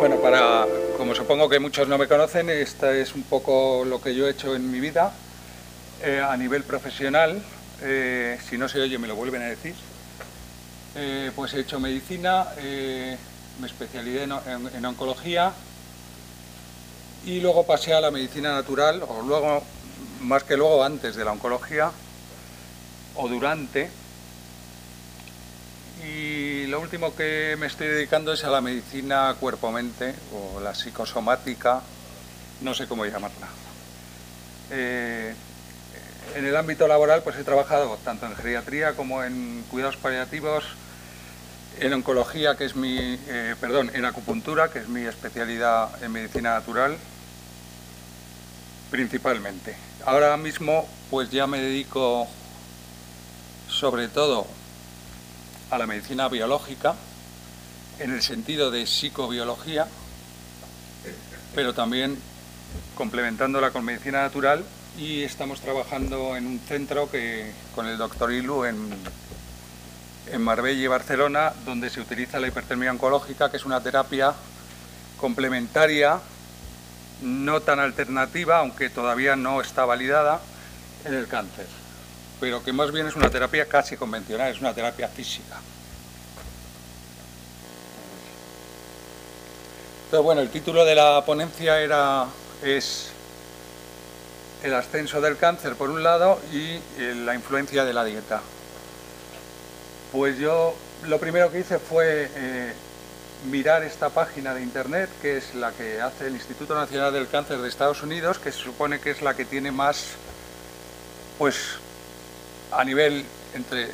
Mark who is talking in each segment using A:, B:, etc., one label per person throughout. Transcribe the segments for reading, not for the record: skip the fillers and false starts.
A: Bueno, como supongo que muchos no me conocen, esta es un poco lo que yo he hecho en mi vida a nivel profesional. Si no se oye, me lo vuelven a decir. Pues he hecho medicina, me especialicé en oncología y luego pasé a la medicina natural, o luego, más que luego, antes de la oncología o durante. Y lo último que me estoy dedicando es a la medicina cuerpo-mente o la psicosomática, no sé cómo llamarla. En el ámbito laboral pues he trabajado tanto en geriatría como en cuidados paliativos, en oncología, que es en acupuntura, que es mi especialidad en medicina natural, principalmente. Ahora mismo pues ya me dedico sobre todo a la medicina biológica, en el sentido de psicobiología, pero también complementándola con medicina natural, y estamos trabajando en un centro con el doctor Ilu en Marbella y Barcelona, donde se utiliza la hipertermia oncológica, que es una terapia complementaria, no tan alternativa, aunque todavía no está validada, en el cáncer, pero que más bien es una terapia casi convencional, es una terapia física. Entonces, bueno, el título de la ponencia es el ascenso del cáncer por un lado y la influencia de la dieta. Pues yo lo primero que hice fue mirar esta página de internet, que es la que hace el Instituto Nacional del Cáncer de Estados Unidos, que se supone que es la que tiene más, pues a nivel entre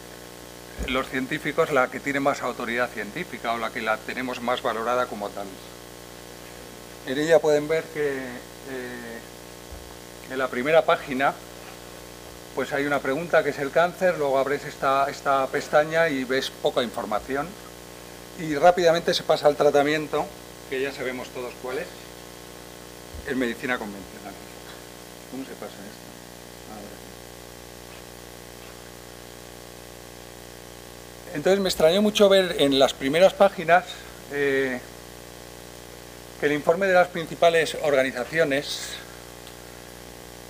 A: los científicos, la que tiene más autoridad científica o la que la tenemos más valorada como tal. En ella pueden ver que en la primera página pues hay una pregunta, que es el cáncer, luego abres esta pestaña y ves poca información y rápidamente se pasa al tratamiento, que ya sabemos todos cuál es, en medicina convencional. ¿Cómo se pasa esto? Entonces me extrañó mucho ver en las primeras páginas que el informe de las principales organizaciones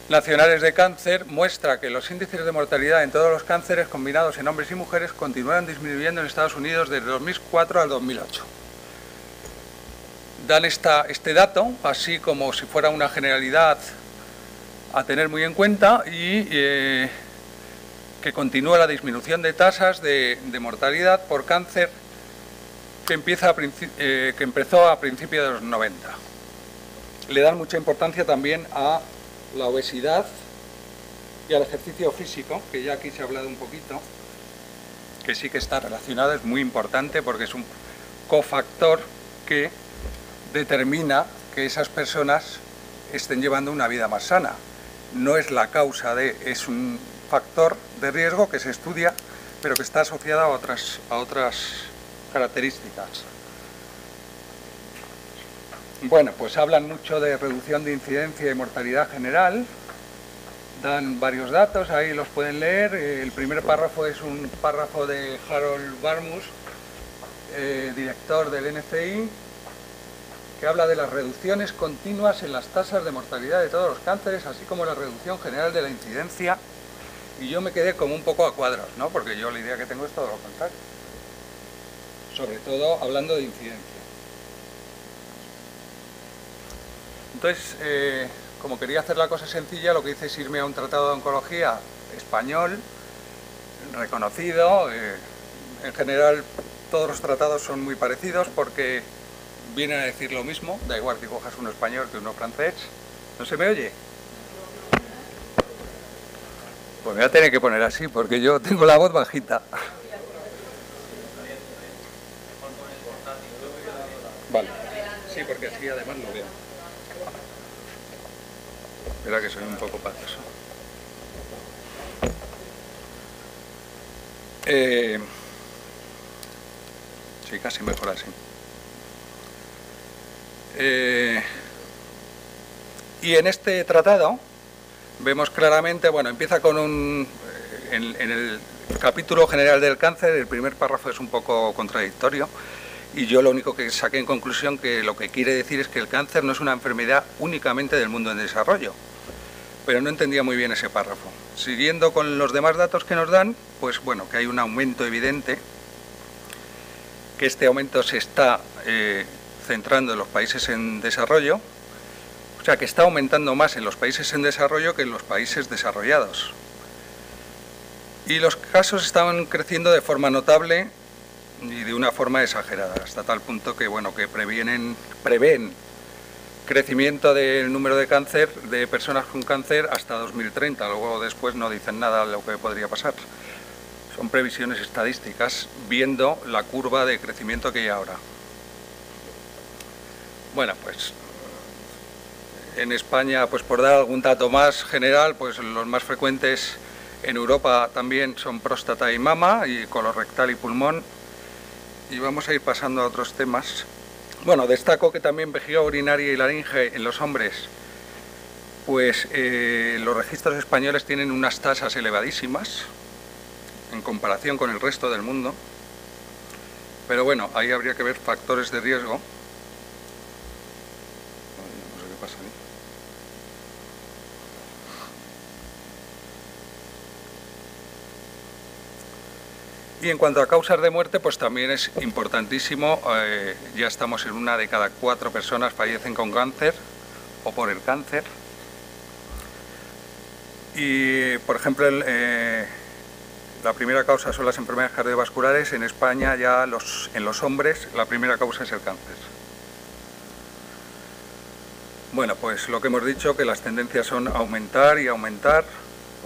A: nacionales de cáncer muestra que los índices de mortalidad en todos los cánceres combinados en hombres y mujeres continúan disminuyendo en Estados Unidos desde 2004 al 2008. Dan este dato así como si fuera una generalidad a tener muy en cuenta, y que continúa la disminución de tasas de mortalidad por cáncer que empezó a principios de los 90. Le dan mucha importancia también a la obesidad y al ejercicio físico, que ya aquí se ha hablado un poquito, que sí que está relacionado, es muy importante porque es un cofactor que determina que esas personas estén llevando una vida más sana. No es la causa es un factor de riesgo que se estudia, pero que está asociado a otras características. Bueno, pues hablan mucho de reducción de incidencia y mortalidad general, dan varios datos, ahí los pueden leer. El primer párrafo es un párrafo de Harold Varmus, director del NCI, que habla de las reducciones continuas en las tasas de mortalidad de todos los cánceres, así como la reducción general de la incidencia. Y yo me quedé como un poco a cuadros, ¿no? Porque yo la idea que tengo es todo lo contrario, sobre todo hablando de incidencia. Entonces, como quería hacer la cosa sencilla, lo que hice es irme a un tratado de oncología español, reconocido. En general, todos los tratados son muy parecidos porque vienen a decir lo mismo, da igual que cojas uno español que uno francés. ¿No se me oye? Pues me voy a tener que poner así, porque yo tengo la voz bajita. Vale. Sí, porque así además lo veo. Espera, que soy un poco patoso. Sí, casi mejor así. Y en este tratado vemos claramente, bueno, empieza con en el capítulo general del cáncer, el primer párrafo es un poco contradictorio, y yo lo único que saqué en conclusión que lo que quiere decir es que el cáncer no es una enfermedad únicamente del mundo en desarrollo, pero no entendía muy bien ese párrafo. Siguiendo con los demás datos que nos dan, pues bueno, que hay un aumento evidente, que este aumento se está centrando en los países en desarrollo, o sea que está aumentando más en los países en desarrollo que en los países desarrollados. Y los casos estaban creciendo de forma notable y de una forma exagerada, hasta tal punto que, bueno, que prevén crecimiento del número de personas con cáncer hasta 2030, luego después no dicen nada de lo que podría pasar. Son previsiones estadísticas viendo la curva de crecimiento que hay ahora. Bueno, pues en España, pues por dar algún dato más general, pues los más frecuentes en Europa también son próstata y mama, y colorectal y pulmón. Y vamos a ir pasando a otros temas. Bueno, destaco que también vejiga urinaria y laringe en los hombres, pues los registros españoles tienen unas tasas elevadísimas en comparación con el resto del mundo, pero bueno, ahí habría que ver factores de riesgo. No sé qué pasa ahí. Y en cuanto a causas de muerte, pues también es importantísimo, ya estamos en 1 de cada 4 personas fallecen con cáncer o por el cáncer. Y, por ejemplo, la primera causa son las enfermedades cardiovasculares. En España ya en los hombres la primera causa es el cáncer. Bueno, pues lo que hemos dicho, que las tendencias son aumentar y aumentar,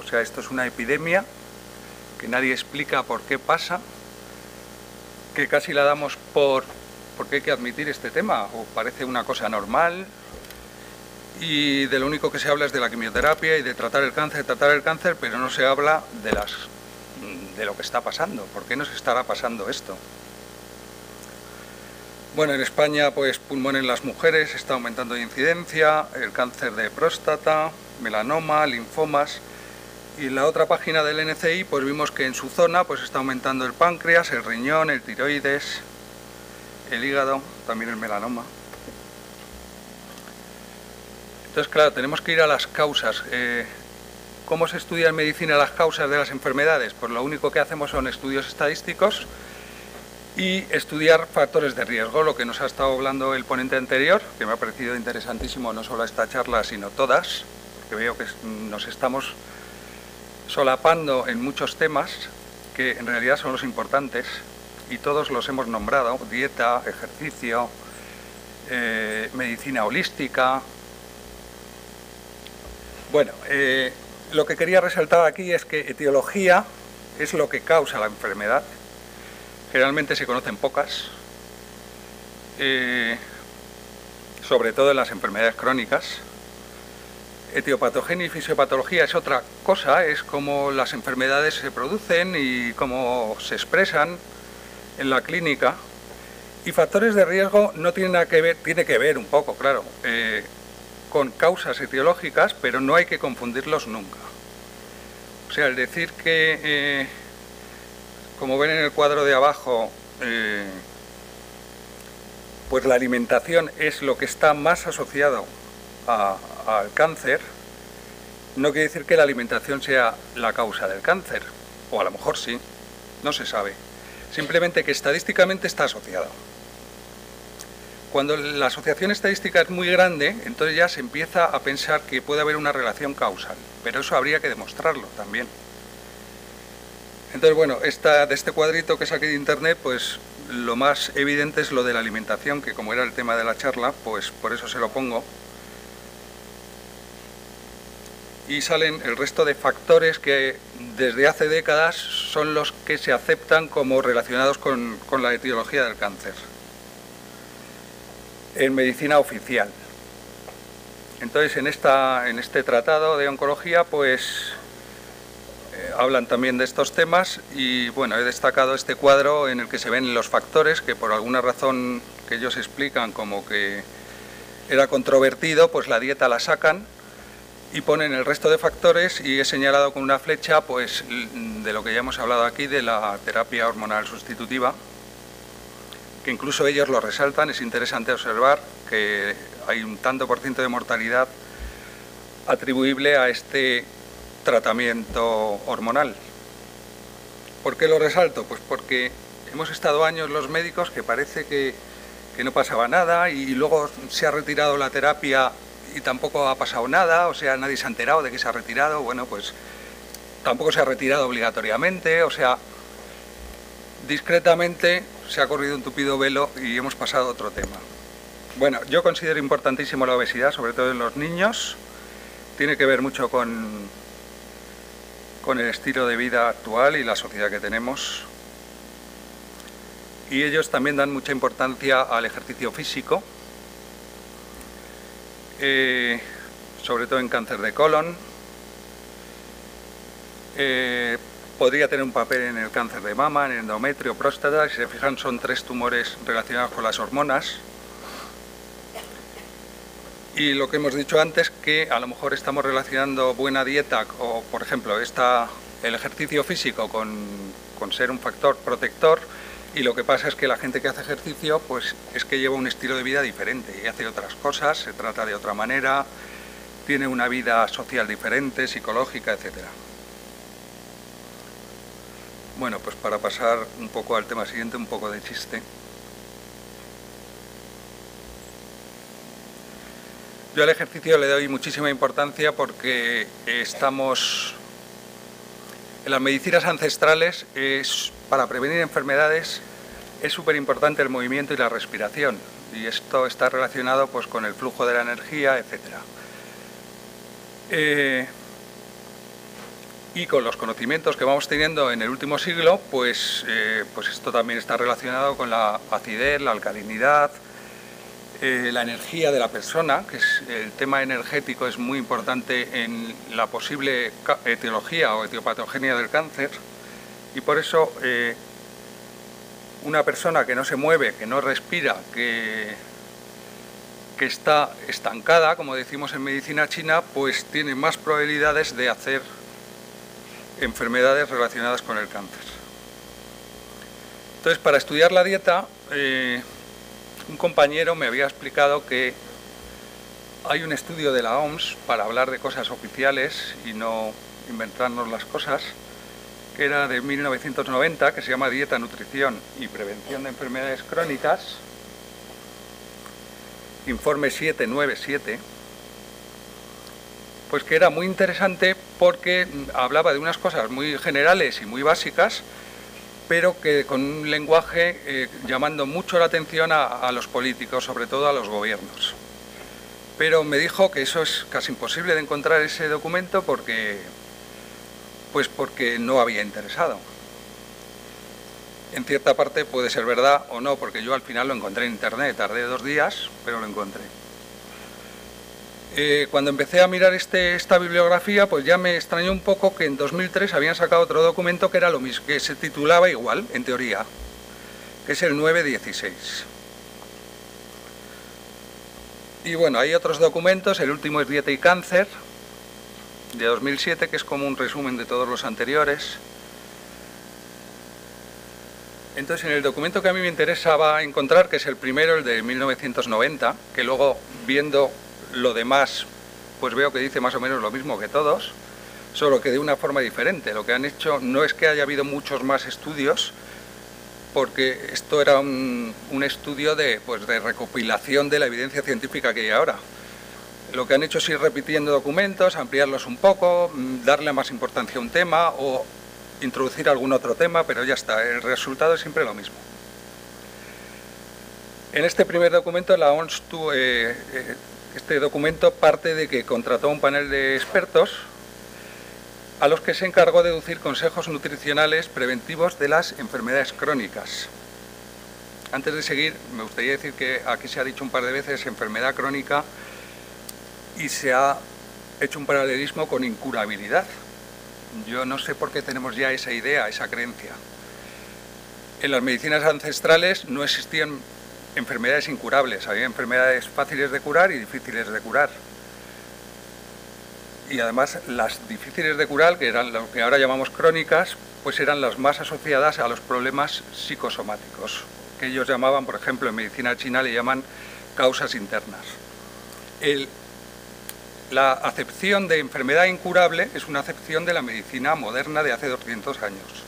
A: o sea, esto es una epidemia que nadie explica por qué pasa, que casi la damos porque hay que admitir este tema, o parece una cosa normal, y de lo único que se habla es de la quimioterapia y de tratar el cáncer, pero no se habla de lo que está pasando. ¿Por qué nos estará pasando esto? Bueno, en España, pues pulmón en las mujeres está aumentando de incidencia, el cáncer de próstata, melanoma, linfomas. Y en la otra página del NCI, pues vimos que en su zona pues está aumentando el páncreas, el riñón, el tiroides, el hígado, también el melanoma. Entonces, claro, tenemos que ir a las causas. ¿Cómo se estudia en medicina las causas de las enfermedades? Pues lo único que hacemos son estudios estadísticos y estudiar factores de riesgo, lo que nos ha estado hablando el ponente anterior, que me ha parecido interesantísimo no solo esta charla, sino todas, porque veo que nos estamos solapando en muchos temas que en realidad son los importantes y todos los hemos nombrado: dieta, ejercicio, medicina holística. Bueno, lo que quería resaltar aquí es que etiología es lo que causa la enfermedad. Generalmente se conocen pocas, sobre todo en las enfermedades crónicas. Etiopatogenia y fisiopatología es otra cosa, es cómo las enfermedades se producen y cómo se expresan en la clínica. Y factores de riesgo no tienen nada que ver, tiene que ver un poco, claro, con causas etiológicas, pero no hay que confundirlos nunca. O sea, el decir que, como ven en el cuadro de abajo, pues la alimentación es lo que está más asociado al cáncer, no quiere decir que la alimentación sea la causa del cáncer, o a lo mejor sí, no se sabe, simplemente que estadísticamente está asociado. Cuando la asociación estadística es muy grande, entonces ya se empieza a pensar que puede haber una relación causal, pero eso habría que demostrarlo también. Entonces, bueno, de este cuadrito que saqué de internet, pues lo más evidente es lo de la alimentación, que como era el tema de la charla, pues por eso se lo pongo. Y salen el resto de factores que desde hace décadas son los que se aceptan como relacionados con la etiología del cáncer en medicina oficial. Entonces, en este tratado de oncología, pues hablan también de estos temas y bueno, he destacado este cuadro en el que se ven los factores que por alguna razón que ellos explican como que era controvertido, pues la dieta la sacan y ponen el resto de factores, y he señalado con una flecha pues de lo que ya hemos hablado aquí de la terapia hormonal sustitutiva, que incluso ellos lo resaltan. Es interesante observar que hay un tanto por ciento de mortalidad atribuible a este tratamiento hormonal. ¿Por qué lo resalto? Pues porque hemos estado años los médicos que parece que no pasaba nada, y luego se ha retirado la terapia y tampoco ha pasado nada, o sea, nadie se ha enterado de que se ha retirado. Bueno, pues tampoco se ha retirado obligatoriamente, o sea, discretamente se ha corrido un tupido velo y hemos pasado a otro tema. Bueno, yo considero importantísimo la obesidad, sobre todo en los niños. Tiene que ver mucho con el estilo de vida actual y la sociedad que tenemos. Y ellos también dan mucha importancia al ejercicio físico, sobre todo en cáncer de colon. Podría tener un papel en el cáncer de mama, en el endometrio, próstata. Si se fijan, son 3 tumores relacionados con las hormonas. Y lo que hemos dicho antes, que a lo mejor estamos relacionando buena dieta o, por ejemplo, el ejercicio físico con ser un factor protector, y lo que pasa es que la gente que hace ejercicio pues es que lleva un estilo de vida diferente y hace otras cosas, se trata de otra manera, tiene una vida social diferente, psicológica, etcétera. Bueno, pues para pasar un poco al tema siguiente, un poco de chiste. Yo al ejercicio le doy muchísima importancia porque estamos en las medicinas ancestrales. Para prevenir enfermedades es súper importante el movimiento y la respiración, y esto está relacionado pues con el flujo de la energía, etcétera. Y con los conocimientos que vamos teniendo en el último siglo, pues esto también está relacionado con la acidez, la alcalinidad, la energía de la persona, que es el tema energético es muy importante en la posible etiología o etiopatogenia del cáncer, y por eso una persona que no se mueve, que no respira, que está estancada, como decimos en medicina china, pues tiene más probabilidades de hacer enfermedades relacionadas con el cáncer. Entonces, para estudiar la dieta, un compañero me había explicado que hay un estudio de la OMS para hablar de cosas oficiales y no inventarnos las cosas, que era de 1990, que se llama Dieta, Nutrición y Prevención de Enfermedades Crónicas, informe 797, pues que era muy interesante porque hablaba de unas cosas muy generales y muy básicas, pero que con un lenguaje llamando mucho la atención a los políticos, sobre todo a los gobiernos. Pero me dijo que eso es casi imposible de encontrar ese documento porque no había interesado. En cierta parte puede ser verdad o no, porque yo al final lo encontré en internet, tardé 2 días, pero lo encontré. Cuando empecé a mirar esta bibliografía, pues ya me extrañó un poco que en 2003 habían sacado otro documento que era lo mismo, que se titulaba igual, en teoría, que es el 916. Y bueno, hay otros documentos, el último es Dieta y Cáncer, de 2007, que es como un resumen de todos los anteriores. Entonces, en el documento que a mí me interesaba encontrar, que es el primero, el de 1990, que luego, viendo lo demás, pues veo que dice más o menos lo mismo que todos, solo que de una forma diferente. Lo que han hecho no es que haya habido muchos más estudios, porque esto era un estudio de recopilación de la evidencia científica que hay ahora. Lo que han hecho es ir repitiendo documentos, ampliarlos un poco, darle más importancia a un tema o introducir algún otro tema, pero ya está, el resultado es siempre lo mismo. En este primer documento la OMS este documento parte de que contrató un panel de expertos a los que se encargó de deducir consejos nutricionales preventivos de las enfermedades crónicas. Antes de seguir, me gustaría decir que aquí se ha dicho un par de veces enfermedad crónica y se ha hecho un paralelismo con incurabilidad. Yo no sé por qué tenemos ya esa idea, esa creencia. En las medicinas ancestrales no existían enfermedades incurables, había enfermedades fáciles de curar y difíciles de curar. Y además las difíciles de curar, que eran lo que ahora llamamos crónicas, pues eran las más asociadas a los problemas psicosomáticos. que ellos llamaban, por ejemplo, en medicina china le llaman causas internas. La acepción de enfermedad incurable es una acepción de la medicina moderna de hace 200 años.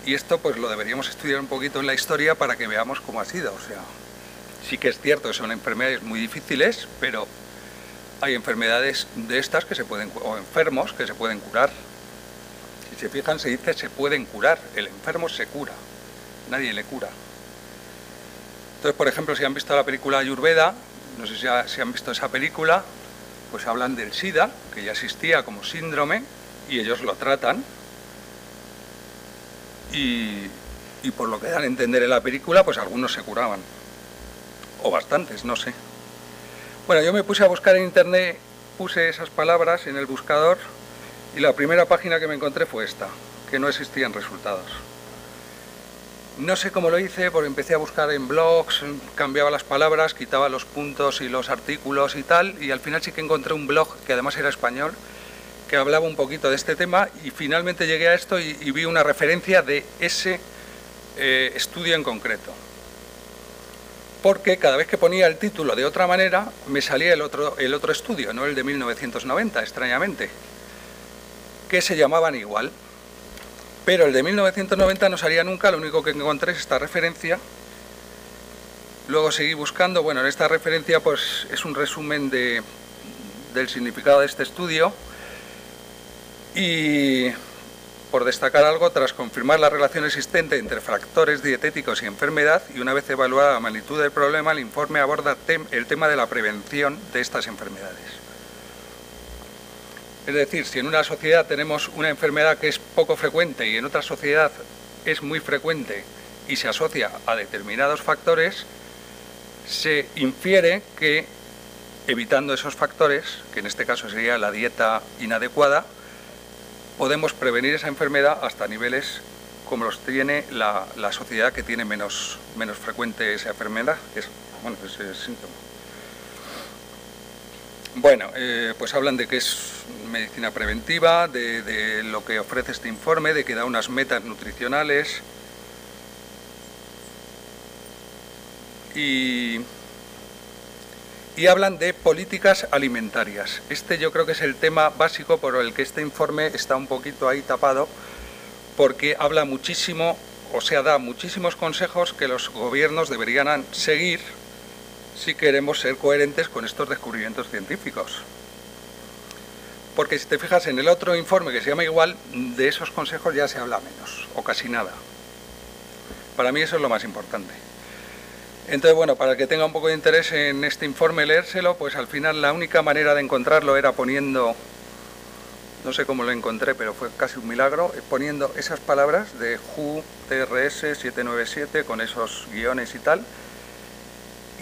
A: Y esto pues lo deberíamos estudiar un poquito en la historia para que veamos cómo ha sido. O sea, sí que es cierto que son enfermedades muy difíciles, pero hay enfermedades de estas que se pueden, o enfermos que se pueden curar. Si se fijan, se dice se pueden curar. El enfermo se cura, nadie le cura. Entonces, por ejemplo, si han visto la película Ayurveda, no sé si han visto esa película, pues hablan del SIDA, que ya existía como síndrome, y ellos lo tratan. Y por lo que dan a entender en la película, pues algunos se curaban. O bastantes, no sé. Bueno, yo me puse a buscar en internet, puse esas palabras en el buscador, y la primera página que me encontré fue esta, que no existían resultados. No sé cómo lo hice, porque empecé a buscar en blogs, cambiaba las palabras, quitaba los puntos y los artículos y tal, y al final sí que encontré un blog, que además era español, que hablaba un poquito de este tema, y finalmente llegué a esto y vi una referencia de ese estudio en concreto. Porque cada vez que ponía el título de otra manera, me salía el otro estudio, no el de 1990, extrañamente, que se llamaban igual. Pero el de 1990 no salía nunca, lo único que encontré es esta referencia. Luego seguí buscando, bueno, en esta referencia pues es un resumen del significado de este estudio. Y por destacar algo, tras confirmar la relación existente entre factores dietéticos y enfermedad, y una vez evaluada la magnitud del problema, el informe aborda el tema de la prevención de estas enfermedades. Es decir, si en una sociedad tenemos una enfermedad que es poco frecuente y en otra sociedad es muy frecuente y se asocia a determinados factores, se infiere que, evitando esos factores, que en este caso sería la dieta inadecuada, podemos prevenir esa enfermedad hasta niveles como los tiene la sociedad que tiene menos frecuente esa enfermedad, ese síntoma. Bueno, pues hablan de que es medicina preventiva, de lo que ofrece este informe, de que da unas metas nutricionales y hablan de políticas alimentarias. Este yo creo que es el tema básico por el que este informe está un poquito ahí tapado, porque habla muchísimo, o sea, da muchísimos consejos que los gobiernos deberían seguir si queremos ser coherentes con estos descubrimientos científicos. Porque si te fijas en el otro informe que se llama igual, de esos consejos ya se habla menos, o casi nada. Para mí eso es lo más importante. Entonces, bueno, para el que tenga un poco de interés en este informe, leérselo, pues al final la única manera de encontrarlo era poniendo, no sé cómo lo encontré, pero fue casi un milagro, poniendo esas palabras de WHO TRS 797 con esos guiones y tal,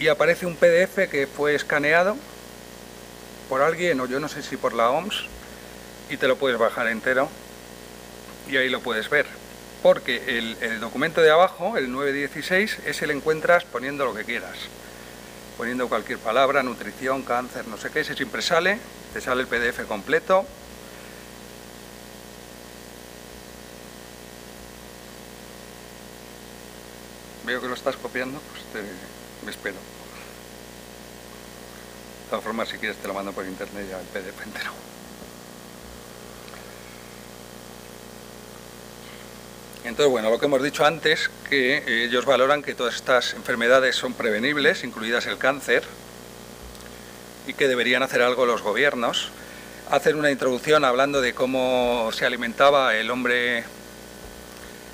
A: y aparece un PDF que fue escaneado por alguien, o yo no sé si por la OMS, y te lo puedes bajar entero, y ahí lo puedes ver. Porque el documento de abajo, el 916, ese lo encuentras poniendo lo que quieras. Poniendo cualquier palabra, nutrición, cáncer, no sé qué, ese siempre sale, te sale el PDF completo. Veo que lo estás copiando, pues me espero. De todas formas, si quieres te lo mando por internet ya el PDF entero. Entonces, bueno, lo que hemos dicho antes, que ellos valoran que todas estas enfermedades son prevenibles, incluidas el cáncer, y que deberían hacer algo los gobiernos. Hacen una introducción hablando de cómo se alimentaba el hombre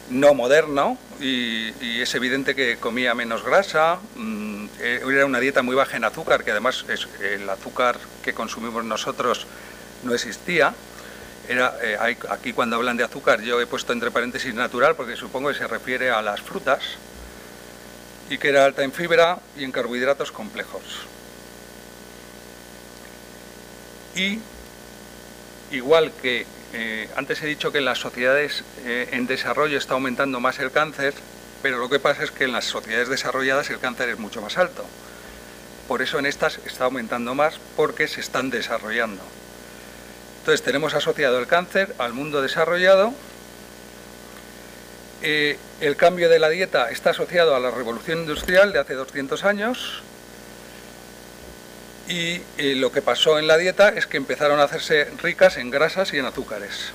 A: no moderno, y es evidente que comía menos grasa, era una dieta muy baja en azúcar, que además el azúcar que consumimos nosotros no existía. Aquí cuando hablan de azúcar yo he puesto entre paréntesis natural porque supongo que se refiere a las frutas, y que era alta en fibra y en carbohidratos complejos. Y igual que antes he dicho que en las sociedades en desarrollo está aumentando más el cáncer, pero lo que pasa es que en las sociedades desarrolladas el cáncer es mucho más alto. Por eso en estas está aumentando más, porque se están desarrollando. Entonces tenemos asociado el cáncer al mundo desarrollado, El cambio de la dieta está asociado a la revolución industrial de hace 200 años y lo que pasó en la dieta es que empezaron a hacerse ricas en grasas y en azúcares.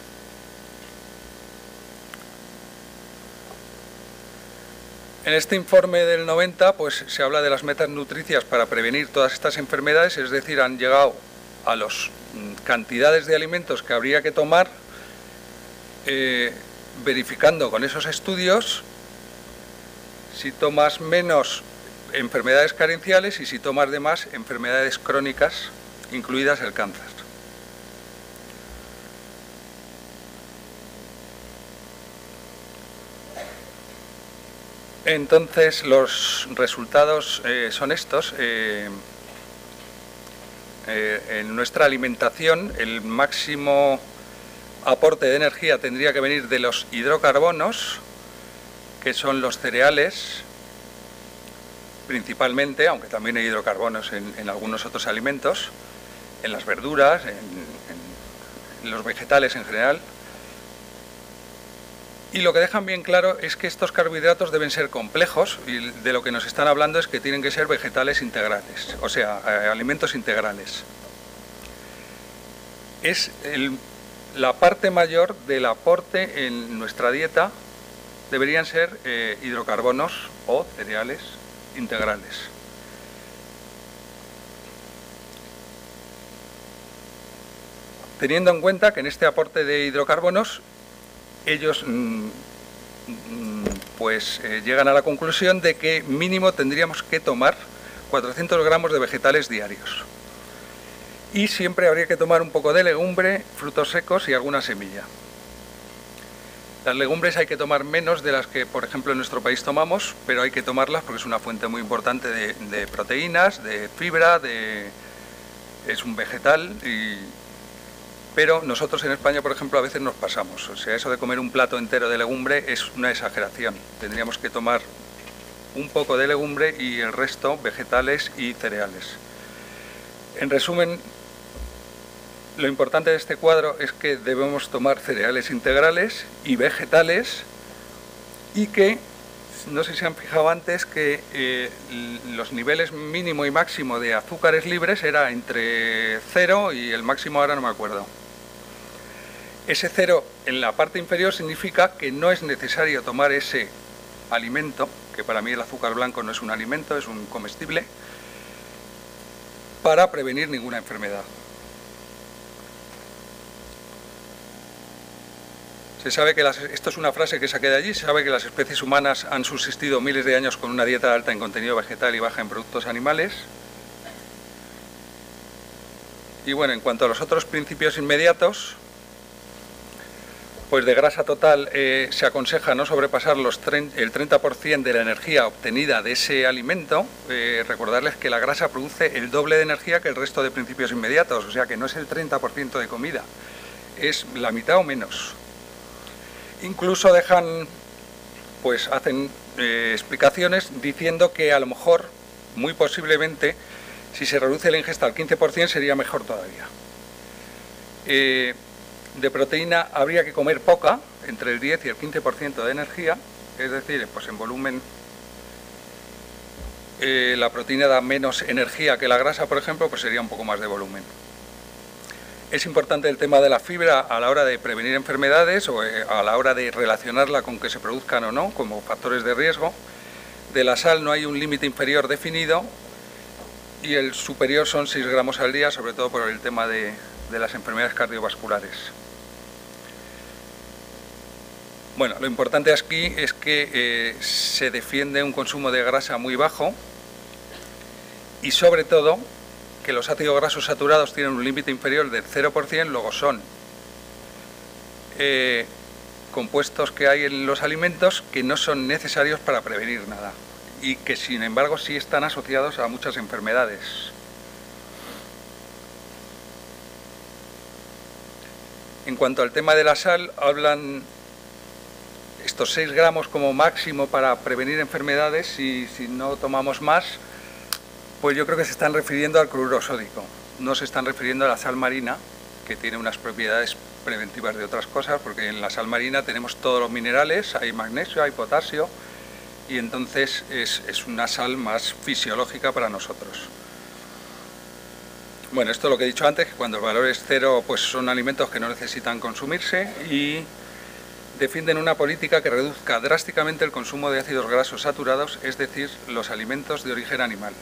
A: En este informe del 90 pues, se habla de las metas nutricias para prevenir todas estas enfermedades, es decir, han llegado a las cantidades de alimentos que habría que tomar, verificando con esos estudios si tomas menos enfermedades carenciales y si tomas de más enfermedades crónicas, incluidas el cáncer. Entonces los resultados son estos. En nuestra alimentación el máximo aporte de energía tendría que venir de los hidrocarbonos, que son los cereales principalmente, aunque también hay hidrocarbonos en algunos otros alimentos, en las verduras, en los vegetales en general. Y lo que dejan bien claro es que estos carbohidratos deben ser complejos y de lo que nos están hablando es que tienen que ser vegetales integrales, o sea, alimentos integrales. Es la parte mayor del aporte en nuestra dieta deberían ser hidrocarbonos o cereales integrales. Teniendo en cuenta que en este aporte de hidrocarbonos ellos llegan a la conclusión de que mínimo tendríamos que tomar 400 gramos de vegetales diarios. Y siempre habría que tomar un poco de legumbre, frutos secos y alguna semilla. Las legumbres hay que tomar menos de las que, por ejemplo, en nuestro país tomamos, pero hay que tomarlas porque es una fuente muy importante de proteínas, de fibra, es un vegetal pero nosotros en España, por ejemplo, a veces nos pasamos. O sea, eso de comer un plato entero de legumbre es una exageración. Tendríamos que tomar un poco de legumbre y el resto vegetales y cereales. En resumen, lo importante de este cuadro es que debemos tomar cereales integrales y vegetales y que, no sé si han fijado antes, que los niveles mínimo y máximo de azúcares libres era entre 0 y el máximo ahora no me acuerdo. Ese 0 en la parte inferior significa que no es necesario tomar ese alimento, que para mí el azúcar blanco no es un alimento, es un comestible, para prevenir ninguna enfermedad. Se sabe que esto es una frase que saqué de allí, se sabe que las especies humanas han subsistido miles de años con una dieta alta en contenido vegetal y baja en productos animales. Y bueno, en cuanto a los otros principios inmediatos, pues de grasa total se aconseja no sobrepasar el 30% de la energía obtenida de ese alimento. Recordarles que la grasa produce el doble de energía que el resto de principios inmediatos, o sea que no es el 30% de comida, es la mitad o menos. Incluso hacen explicaciones diciendo que a lo mejor, muy posiblemente, si se reduce la ingesta al 15% sería mejor todavía. De proteína habría que comer poca, entre el 10 y el 15% de energía, es decir, pues en volumen la proteína da menos energía que la grasa, por ejemplo, pues sería un poco más de volumen. Es importante el tema de la fibra a la hora de prevenir enfermedades o a la hora de relacionarla con que se produzcan o no, como factores de riesgo. De la sal no hay un límite inferior definido y el superior son 6 gramos al día, sobre todo por el tema de las enfermedades cardiovasculares. Bueno, lo importante aquí es que se defiende un consumo de grasa muy bajo y sobre todo que los ácidos grasos saturados tienen un límite inferior del 0%, luego son compuestos que hay en los alimentos que no son necesarios para prevenir nada y que sin embargo sí están asociados a muchas enfermedades. En cuanto al tema de la sal, hablan estos 6 gramos como máximo para prevenir enfermedades y si no tomamos más, pues yo creo que se están refiriendo al cloruro sódico, no se están refiriendo a la sal marina, que tiene unas propiedades preventivas de otras cosas, porque en la sal marina tenemos todos los minerales, hay magnesio, hay potasio, y entonces es una sal más fisiológica para nosotros. Bueno, esto es lo que he dicho antes, que cuando el valor es cero, pues son alimentos que no necesitan consumirse, y defienden una política que reduzca drásticamente el consumo de ácidos grasos saturados, es decir, los alimentos de origen animal.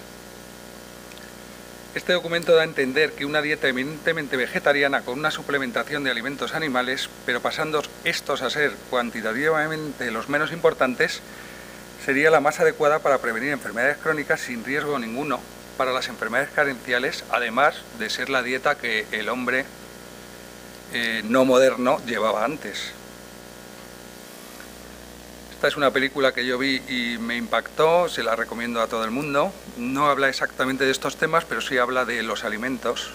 A: Este documento da a entender que una dieta eminentemente vegetariana con una suplementación de alimentos animales, pero pasando estos a ser cuantitativamente los menos importantes, sería la más adecuada para prevenir enfermedades crónicas sin riesgo ninguno para las enfermedades carenciales, además de ser la dieta que el hombre no moderno llevaba antes. Esta es una película que yo vi y me impactó, se la recomiendo a todo el mundo. No habla exactamente de estos temas, pero sí habla de los alimentos.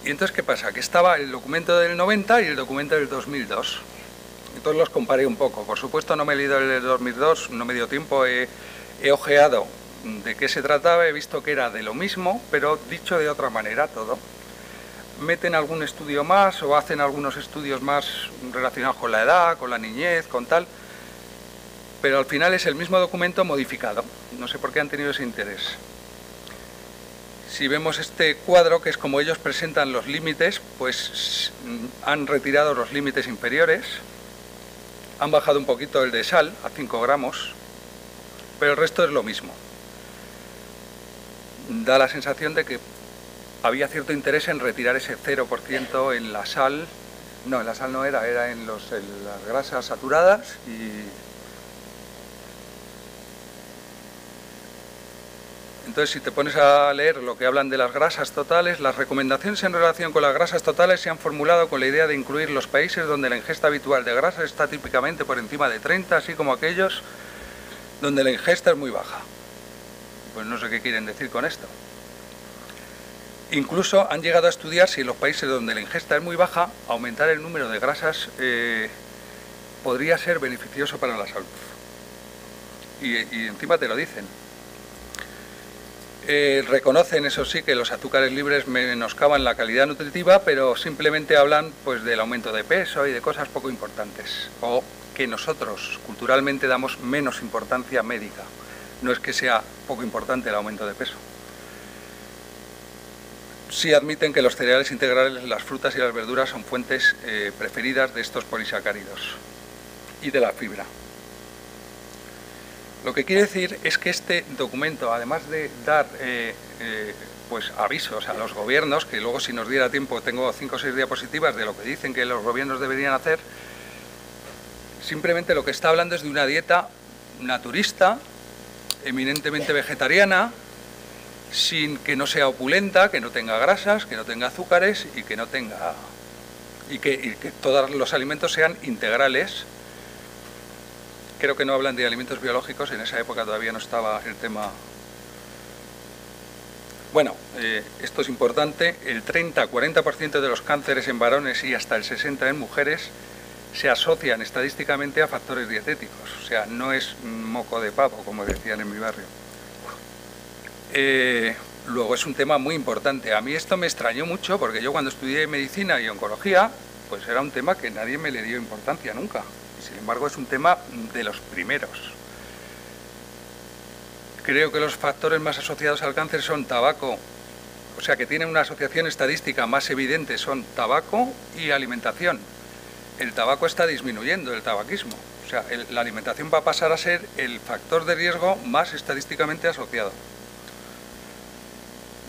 A: Y entonces, ¿qué pasa? Que estaba el documento del 90 y el documento del 2002. Entonces los comparé un poco. Por supuesto no me he leído el del 2002, no me dio tiempo, he ojeado de qué se trataba, he visto que era de lo mismo, pero dicho de otra manera todo. Meten algún estudio más o hacen algunos estudios más relacionados con la edad, con la niñez, con tal, pero al final es el mismo documento modificado. No sé por qué han tenido ese interés. Si vemos este cuadro, que es como ellos presentan los límites, pues han retirado los límites inferiores, han bajado un poquito el de sal a 5 gramos, pero el resto es lo mismo. Da la sensación de que había cierto interés en retirar ese 0% en la sal. No, en la sal no era en las grasas saturadas y... Entonces, si te pones a leer lo que hablan de las grasas totales, las recomendaciones en relación con las grasas totales se han formulado con la idea de incluir los países donde la ingesta habitual de grasas está típicamente por encima de 30, así como aquellos donde la ingesta es muy baja. Pues no sé qué quieren decir con esto. Incluso han llegado a estudiar si en los países donde la ingesta es muy baja, aumentar el número de grasas podría ser beneficioso para la salud. Y encima te lo dicen. Reconocen, eso sí, que los azúcares libres menoscaban la calidad nutritiva, pero simplemente hablan pues del aumento de peso y de cosas poco importantes, o que nosotros culturalmente damos menos importancia médica. No es que sea poco importante el aumento de peso. Sí admiten que los cereales integrales, las frutas y las verduras son fuentes preferidas de estos polisacáridos y de la fibra. Lo que quiere decir es que este documento, además de dar pues avisos a los gobiernos, que luego si nos diera tiempo tengo 5 o 6 diapositivas de lo que dicen que los gobiernos deberían hacer, simplemente lo que está hablando es de una dieta naturista, eminentemente vegetariana, sin que no sea opulenta, que no tenga grasas, que no tenga azúcares y que no tenga y que todos los alimentos sean integrales. Creo que no hablan de alimentos biológicos, en esa época todavía no estaba el tema. Bueno, esto es importante, el 30-40% de los cánceres en varones y hasta el 60% en mujeres se asocian estadísticamente a factores dietéticos, o sea, no es moco de pavo, como decían en mi barrio. Luego es un tema muy importante. A mí esto me extrañó mucho porque yo cuando estudié medicina y oncología, pues era un tema que nadie me le dio importancia nunca. Y sin embargo es un tema de los primeros. Creo que los factores más asociados al cáncer son tabaco, o sea que tienen una asociación estadística más evidente, son tabaco y alimentación. El tabaco está disminuyendo, el tabaquismo. O sea, la alimentación va a pasar a ser el factor de riesgo más estadísticamente asociado.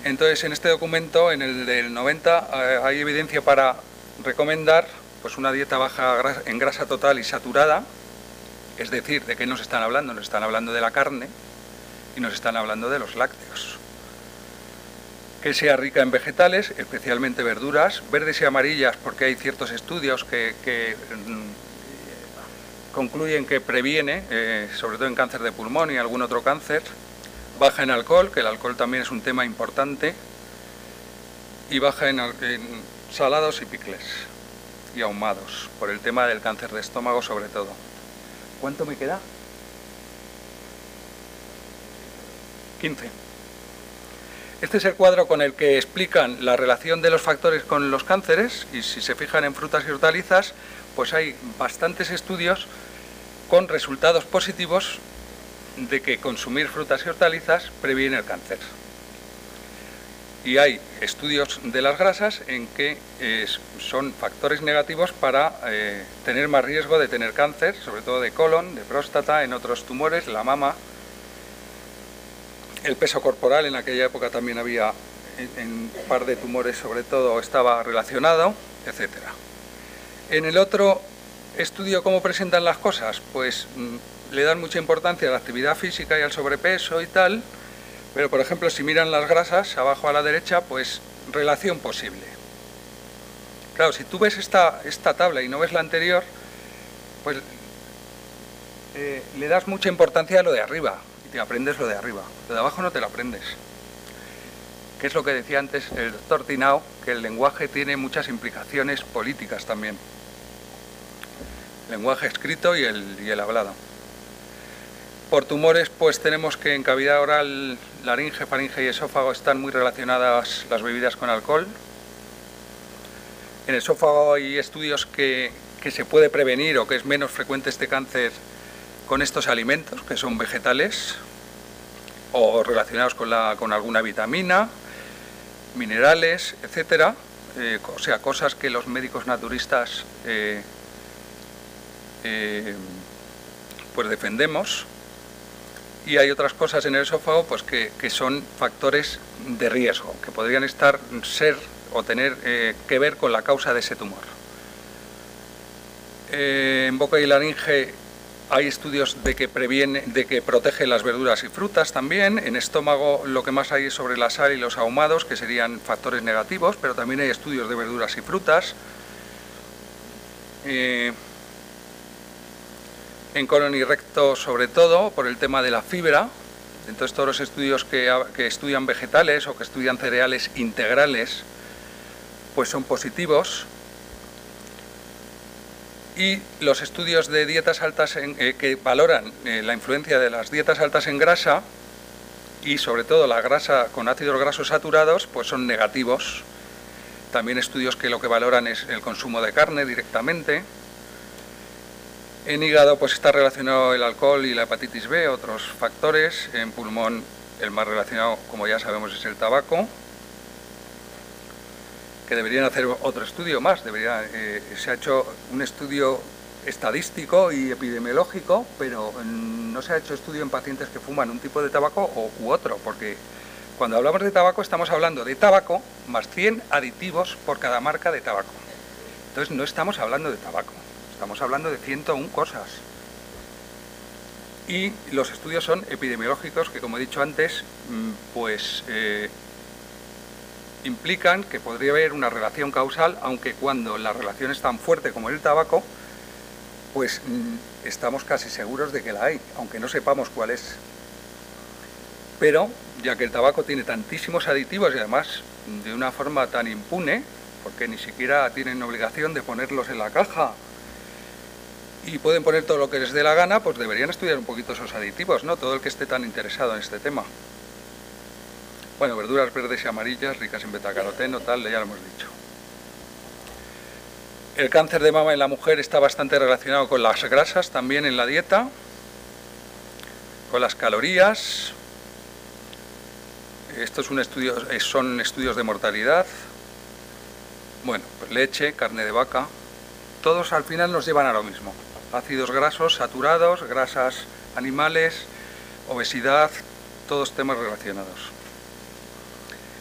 A: Entonces, en este documento, en el del 90, hay evidencia para recomendar pues, una dieta baja en grasa total y saturada, es decir, ¿de qué nos están hablando? Nos están hablando de la carne y nos están hablando de los lácteos. Que sea rica en vegetales, especialmente verduras, verdes y amarillas, porque hay ciertos estudios que concluyen que previene, sobre todo en cáncer de pulmón y algún otro cáncer. Baja en alcohol, que el alcohol también es un tema importante, y baja en salados y picles y ahumados, por el tema del cáncer de estómago sobre todo. ¿Cuánto me queda? 15. Este es el cuadro con el que explican la relación de los factores con los cánceres, y si se fijan en frutas y hortalizas, pues hay bastantes estudios con resultados positivos de que consumir frutas y hortalizas previene el cáncer. Y hay estudios de las grasas en que son factores negativos para tener más riesgo de tener cáncer, sobre todo de colon, de próstata, en otros tumores, la mama. El peso corporal, en aquella época también había en un par de tumores, sobre todo, estaba relacionado, etc. En el otro estudio, ¿cómo presentan las cosas? Pues le dan mucha importancia a la actividad física y al sobrepeso y tal, pero por ejemplo, si miran las grasas, abajo a la derecha, pues relación posible. Claro, si tú ves esta tabla y no ves la anterior, pues le das mucha importancia a lo de arriba, y te aprendes lo de arriba. Lo de abajo no te lo aprendes. Que es lo que decía antes el doctor Tinao, que el lenguaje tiene muchas implicaciones políticas también. El lenguaje escrito y el hablado. Por tumores, pues tenemos que en cavidad oral, laringe, faringe y esófago están muy relacionadas las bebidas con alcohol. En el esófago hay estudios que se puede prevenir o que es menos frecuente este cáncer con estos alimentos, que son vegetales o relacionados con alguna vitamina, minerales, etcétera. O sea, cosas que los médicos naturistas pues defendemos. Y hay otras cosas en el esófago pues que son factores de riesgo, que podrían ser o tener que ver con la causa de ese tumor. En boca y laringe hay estudios de que protege las verduras y frutas también. En estómago lo que más hay es sobre la sal y los ahumados, que serían factores negativos, pero también hay estudios de verduras y frutas. En colon y recto, sobre todo, por el tema de la fibra. Entonces, todos los estudios que estudian vegetales o que estudian cereales integrales, pues son positivos. Y los estudios de dietas altas que valoran la influencia de las dietas altas en grasa, y sobre todo la grasa con ácidos grasos saturados, pues son negativos. También estudios que lo que valoran es el consumo de carne directamente. En hígado pues está relacionado el alcohol y la hepatitis B, otros factores. En pulmón el más relacionado, como ya sabemos, es el tabaco, que deberían hacer otro estudio más. Se ha hecho un estudio estadístico y epidemiológico, pero no se ha hecho estudio en pacientes que fuman un tipo de tabaco u otro, porque cuando hablamos de tabaco estamos hablando de tabaco más 100 aditivos por cada marca de tabaco. Entonces no estamos hablando de tabaco. Estamos hablando de 101 cosas. Y los estudios son epidemiológicos, que como he dicho antes, pues implican que podría haber una relación causal, aunque cuando la relación es tan fuerte como el tabaco, pues estamos casi seguros de que la hay, aunque no sepamos cuál es. Pero, ya que el tabaco tiene tantísimos aditivos y además de una forma tan impune, porque ni siquiera tienen obligación de ponerlos en la caja, y pueden poner todo lo que les dé la gana, pues deberían estudiar un poquito esos aditivos, ¿no? Todo el que esté tan interesado en este tema. Bueno, verduras verdes y amarillas, ricas en betacaroteno, tal, ya lo hemos dicho. El cáncer de mama en la mujer está bastante relacionado con las grasas también en la dieta, con las calorías. Estos son estudios de mortalidad. Bueno, pues leche, carne de vaca, todos al final nos llevan a lo mismo. Ácidos grasos saturados, grasas animales, obesidad, todos temas relacionados.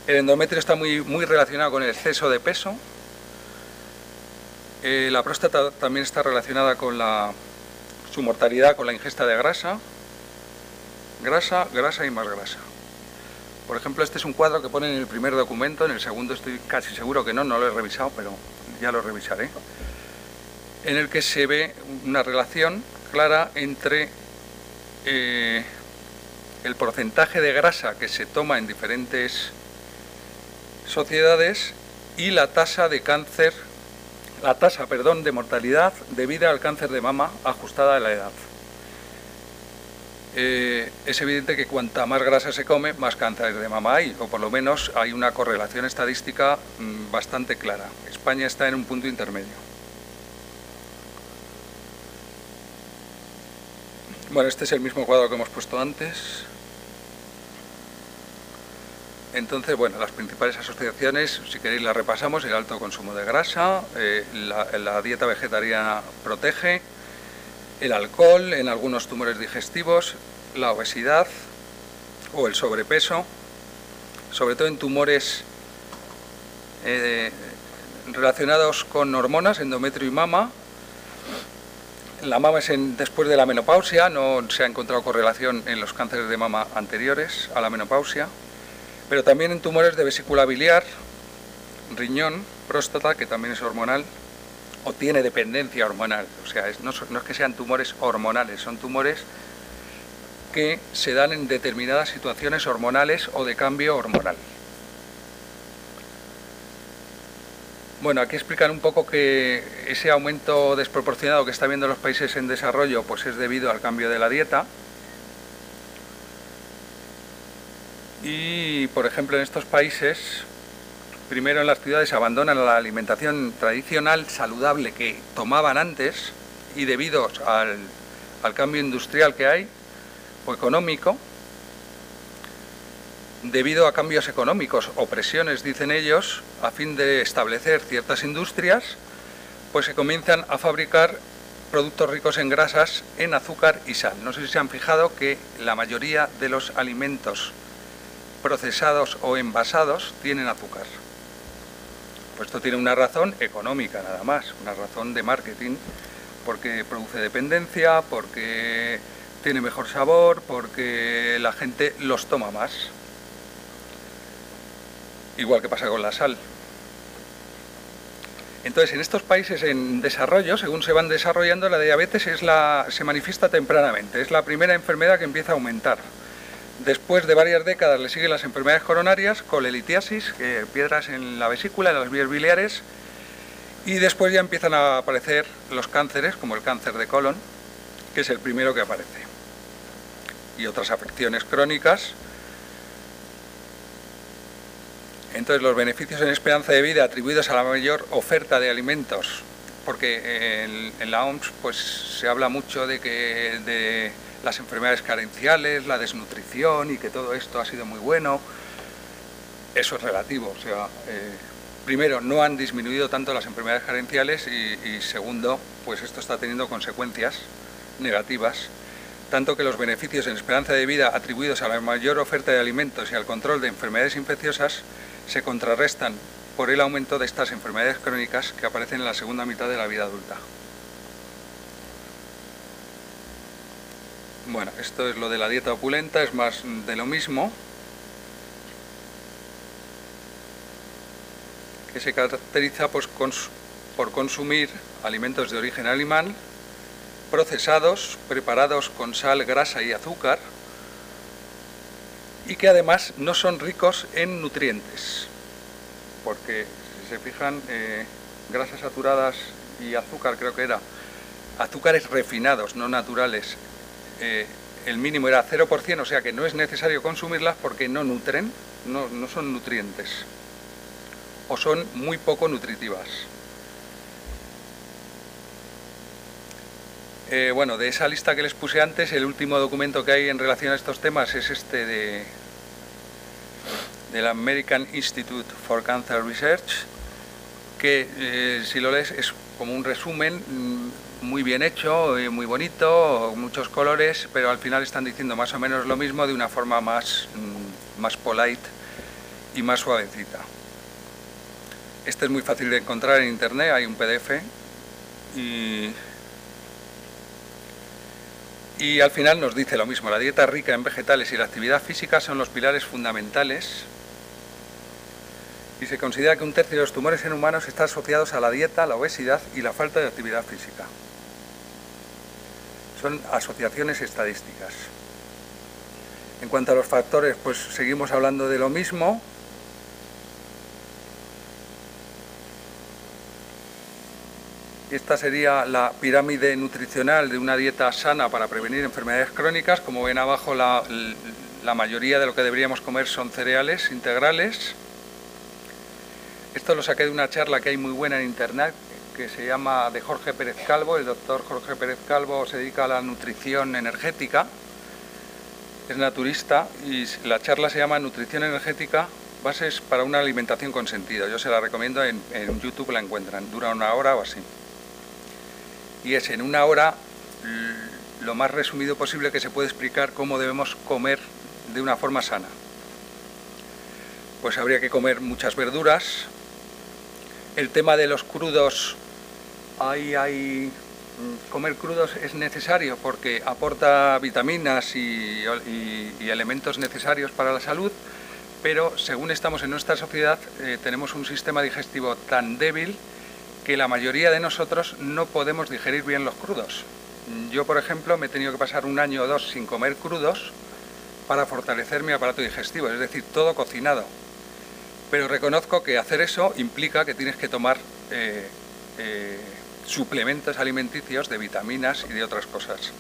A: El endometrio está muy relacionado con el exceso de peso. La próstata también está relacionada con su mortalidad, con la ingesta de grasa. Grasa, grasa y más grasa. Por ejemplo, este es un cuadro que ponen en el primer documento, en el segundo estoy casi seguro que no lo he revisado, pero ya lo revisaré, en el que se ve una relación clara entre el porcentaje de grasa que se toma en diferentes sociedades y la tasa de cáncer, de mortalidad debida al cáncer de mama ajustada a la edad. es evidente que cuanta más grasa se come, más cáncer de mama hay, o por lo menos hay una correlación estadística bastante clara. España está en un punto intermedio. Bueno, este es el mismo cuadro que hemos puesto antes. Entonces, bueno, las principales asociaciones, si queréis las repasamos: el alto consumo de grasa, la dieta vegetariana protege, el alcohol en algunos tumores digestivos, la obesidad o el sobrepeso, sobre todo en tumores relacionados con hormonas, endometrio y mama. La mama es después de la menopausia, no se ha encontrado correlación en los cánceres de mama anteriores a la menopausia, pero también en tumores de vesícula biliar, riñón, próstata, que también es hormonal, o tiene dependencia hormonal. O sea, no es que sean tumores hormonales, son tumores que se dan en determinadas situaciones hormonales o de cambio hormonal. Bueno, aquí explican un poco que ese aumento desproporcionado que está viendo los países en desarrollo pues es debido al cambio de la dieta. Y, por ejemplo, en estos países, primero en las ciudades abandonan la alimentación tradicional saludable que tomaban antes, y debido al cambio industrial que hay, o económico, debido a cambios económicos o presiones, dicen ellos, a fin de establecer ciertas industrias, pues se comienzan a fabricar productos ricos en grasas, en azúcar y sal. No sé si se han fijado que la mayoría de los alimentos procesados o envasados tienen azúcar. Pues esto tiene una razón económica nada más, una razón de marketing, porque produce dependencia, porque tiene mejor sabor, porque la gente los toma más. Igual que pasa con la sal. Entonces, en estos países en desarrollo, según se van desarrollando, la diabetes se manifiesta tempranamente. Es la primera enfermedad que empieza a aumentar. Después de varias décadas le siguen las enfermedades coronarias, colelitiasis, piedras en la vesícula, en las vías biliares, y después ya empiezan a aparecer los cánceres, como el cáncer de colon, que es el primero que aparece, y otras afecciones crónicas. Entonces, los beneficios en esperanza de vida atribuidos a la mayor oferta de alimentos, porque en la OMS pues se habla mucho de las enfermedades carenciales, la desnutrición, y que todo esto ha sido muy bueno. Eso es relativo. O sea, primero, no han disminuido tanto las enfermedades carenciales, y segundo, pues esto está teniendo consecuencias negativas, tanto que los beneficios en esperanza de vida atribuidos a la mayor oferta de alimentos y al control de enfermedades infecciosas se contrarrestan por el aumento de estas enfermedades crónicas que aparecen en la segunda mitad de la vida adulta. Bueno, esto es lo de la dieta opulenta, es más de lo mismo, que se caracteriza pues, por consumir alimentos de origen animal, procesados, preparados con sal, grasa y azúcar, y que además no son ricos en nutrientes, porque si se fijan, grasas saturadas y azúcar, creo que era, azúcares refinados, no naturales, el mínimo era 0%, o sea que no es necesario consumirlas porque no nutren, no son nutrientes, o son muy poco nutritivas. Bueno, de esa lista que les puse antes, el último documento que hay en relación a estos temas es este del American Institute for Cancer Research, que si lo lees es como un resumen muy bien hecho, muy bonito, muchos colores, pero al final están diciendo más o menos lo mismo de una forma más polite y más suavecita. Este es muy fácil de encontrar en internet, hay un PDF, y al final nos dice lo mismo: la dieta rica en vegetales y la actividad física son los pilares fundamentales, y se considera que 1/3 de los tumores en humanos están asociados a la dieta, la obesidad y la falta de actividad física. Son asociaciones estadísticas. En cuanto a los factores, pues seguimos hablando de lo mismo. Esta sería la pirámide nutricional de una dieta sana para prevenir enfermedades crónicas. Como ven abajo, la mayoría de lo que deberíamos comer son cereales integrales. Esto lo saqué de una charla que hay muy buena en internet, que se llama de Jorge Pérez Calvo. El doctor Jorge Pérez Calvo se dedica a la nutrición energética, es naturista, y la charla se llama Nutrición energética, bases para una alimentación con sentido. Yo se la recomiendo, en YouTube la encuentran, dura 1 hora o así. Y es en 1 hora lo más resumido posible que se puede explicar cómo debemos comer de una forma sana. Pues habría que comer muchas verduras. El tema de los crudos, comer crudos es necesario porque aporta vitaminas y elementos necesarios para la salud, pero según estamos en nuestra sociedad tenemos un sistema digestivo tan débil que la mayoría de nosotros no podemos digerir bien los crudos. Yo, por ejemplo, me he tenido que pasar 1 año o 2 sin comer crudos para fortalecer mi aparato digestivo, es decir, todo cocinado. Pero reconozco que hacer eso implica que tienes que tomar suplementos alimenticios de vitaminas y de otras cosas.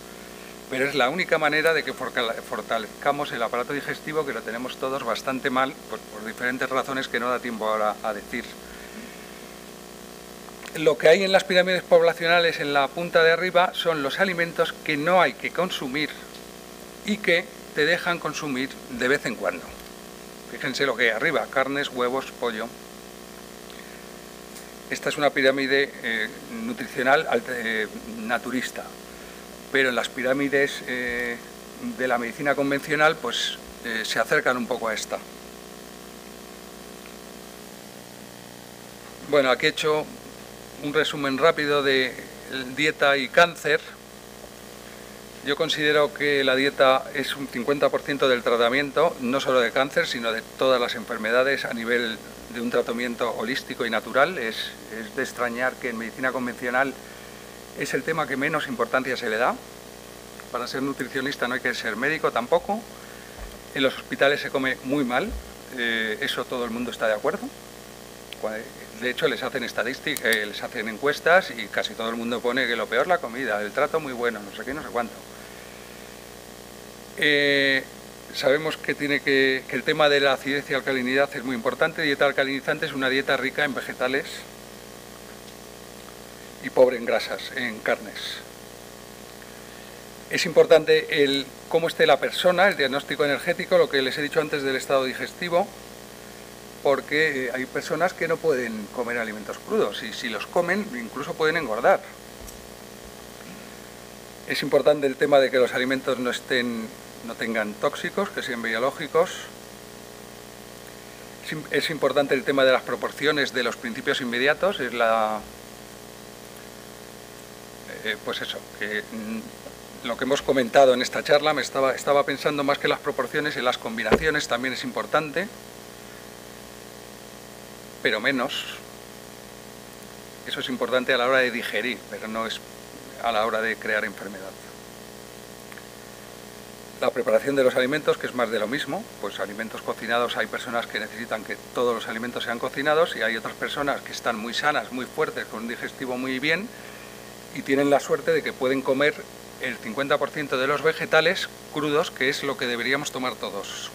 A: Pero es la única manera de que fortalezcamos el aparato digestivo, que lo tenemos todos bastante mal, pues por diferentes razones que no da tiempo ahora a decir. Lo que hay en las pirámides poblacionales en la punta de arriba son los alimentos que no hay que consumir y que te dejan consumir de vez en cuando. Fíjense lo que hay arriba: carnes, huevos, pollo. Esta es una pirámide nutricional naturista, pero en las pirámides de la medicina convencional pues se acercan un poco a esta. Bueno, aquí he hecho un resumen rápido de dieta y cáncer. Yo considero que la dieta es un 50% del tratamiento, no solo de cáncer, sino de todas las enfermedades a nivel de un tratamiento holístico y natural. Es de extrañar que en medicina convencional es el tema que menos importancia se le da. Para ser nutricionista no hay que ser médico tampoco. En los hospitales se come muy mal, eso todo el mundo está de acuerdo. De hecho, les hacen estadísticas, les hacen encuestas y casi todo el mundo pone que lo peor es la comida, el trato muy bueno, no sé qué, no sé cuánto. Sabemos que el tema de la acidez y alcalinidad es muy importante. Dieta alcalinizante es una dieta rica en vegetales y pobre en grasas, en carnes. Es importante cómo esté la persona, el diagnóstico energético, lo que les he dicho antes del estado digestivo, porque hay personas que no pueden comer alimentos crudos y si los comen incluso pueden engordar. Es importante el tema de que los alimentos no tengan tóxicos, que sean biológicos. Es importante el tema de las proporciones de los principios inmediatos. Pues eso, que lo que hemos comentado en esta charla, estaba pensando más que las proporciones, en las combinaciones también es importante, pero menos. Eso es importante a la hora de digerir, pero no es a la hora de crear enfermedad. La preparación de los alimentos, que es más de lo mismo, pues alimentos cocinados, hay personas que necesitan que todos los alimentos sean cocinados y hay otras personas que están muy sanas, muy fuertes, con un digestivo muy bien y tienen la suerte de que pueden comer el 50% de los vegetales crudos, que es lo que deberíamos tomar todos.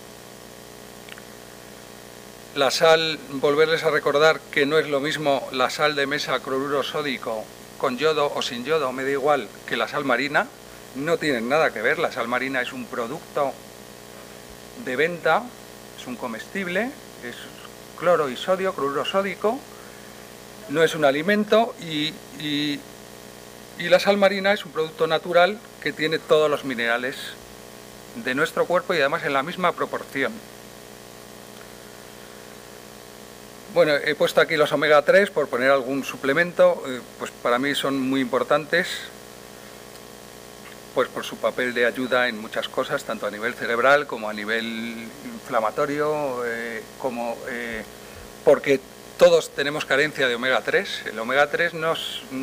A: La sal, volverles a recordar que no es lo mismo la sal de mesa cloruro sódico con yodo o sin yodo, me da igual, que la sal marina. No tienen nada que ver. La sal marina es un producto de venta, es un comestible, es cloro y sodio, cloruro sódico, no es un alimento y la sal marina es un producto natural que tiene todos los minerales de nuestro cuerpo y además en la misma proporción. Bueno, he puesto aquí los omega 3 por poner algún suplemento, pues para mí son muy importantes, pues por su papel de ayuda en muchas cosas, tanto a nivel cerebral como a nivel inflamatorio, porque todos tenemos carencia de omega 3. El omega 3 no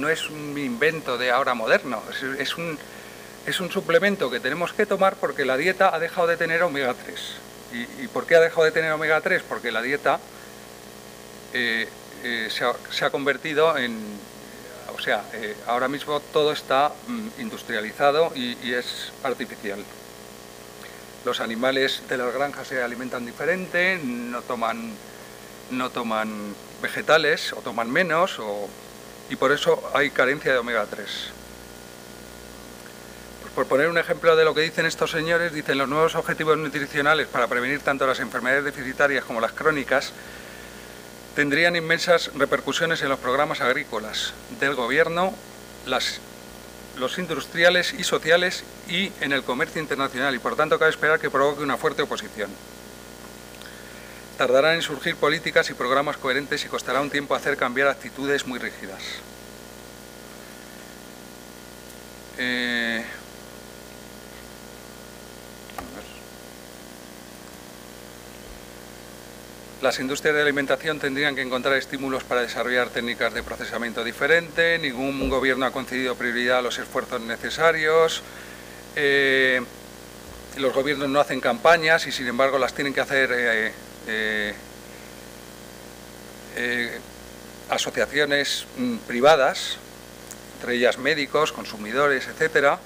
A: es un invento de ahora moderno, es un suplemento que tenemos que tomar porque la dieta ha dejado de tener omega 3. ¿Y por qué ha dejado de tener omega 3? Porque la dieta se ha convertido sea, ahora mismo todo está industrializado y es artificial. Los animales de las granjas se alimentan diferente, no toman vegetales o toman menos, y por eso hay carencia de omega 3. Pues por poner un ejemplo de lo que dicen estos señores, dicen: los nuevos objetivos nutricionales para prevenir tanto las enfermedades deficitarias como las crónicas tendrían inmensas repercusiones en los programas agrícolas del gobierno, los industriales y sociales y en el comercio internacional, y por tanto cabe esperar que provoque una fuerte oposición. Tardarán en surgir políticas y programas coherentes y costará un tiempo hacer cambiar actitudes muy rígidas. Las industrias de alimentación tendrían que encontrar estímulos para desarrollar técnicas de procesamiento diferente. Ningún gobierno ha concedido prioridad a los esfuerzos necesarios. Los gobiernos no hacen campañas y sin embargo las tienen que hacer asociaciones privadas, entre ellas médicos, consumidores, etcétera.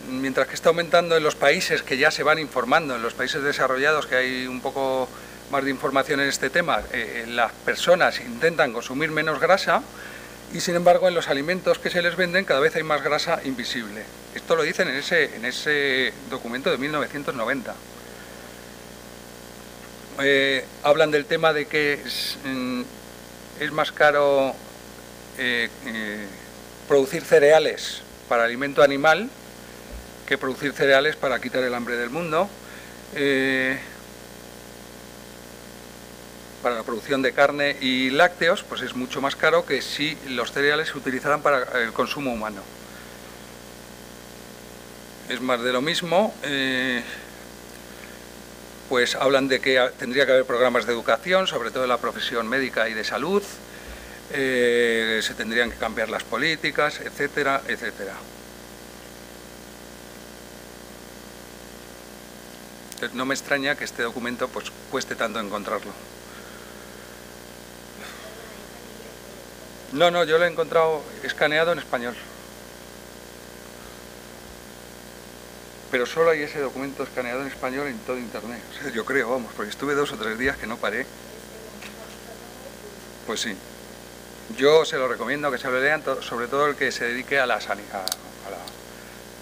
A: Mientras que está aumentando en los países que ya se van informando, en los países desarrollados, que hay un poco más de información en este tema, las personas intentan consumir menos grasa y sin embargo en los alimentos que se les venden cada vez hay más grasa invisible. Esto lo dicen en ese documento de 1990. Hablan del tema de que es más caro producir cereales para alimento animal que producir cereales para quitar el hambre del mundo. Para la producción de carne y lácteos, pues es mucho más caro que si los cereales se utilizaran para el consumo humano. Es más de lo mismo. Pues hablan de que tendría que haber programas de educación, sobre todo en la profesión médica y de salud. Se tendrían que cambiar las políticas, etcétera, etcétera. Entonces, no me extraña que este documento pues cueste tanto encontrarlo. No, yo lo he encontrado escaneado en español. Pero solo hay ese documento escaneado en español en todo internet. O sea, yo creo, vamos, porque estuve 2 o 3 días que no paré. Pues sí. Yo se lo recomiendo que se lo lean, sobre todo el que se dedique a la sanidad,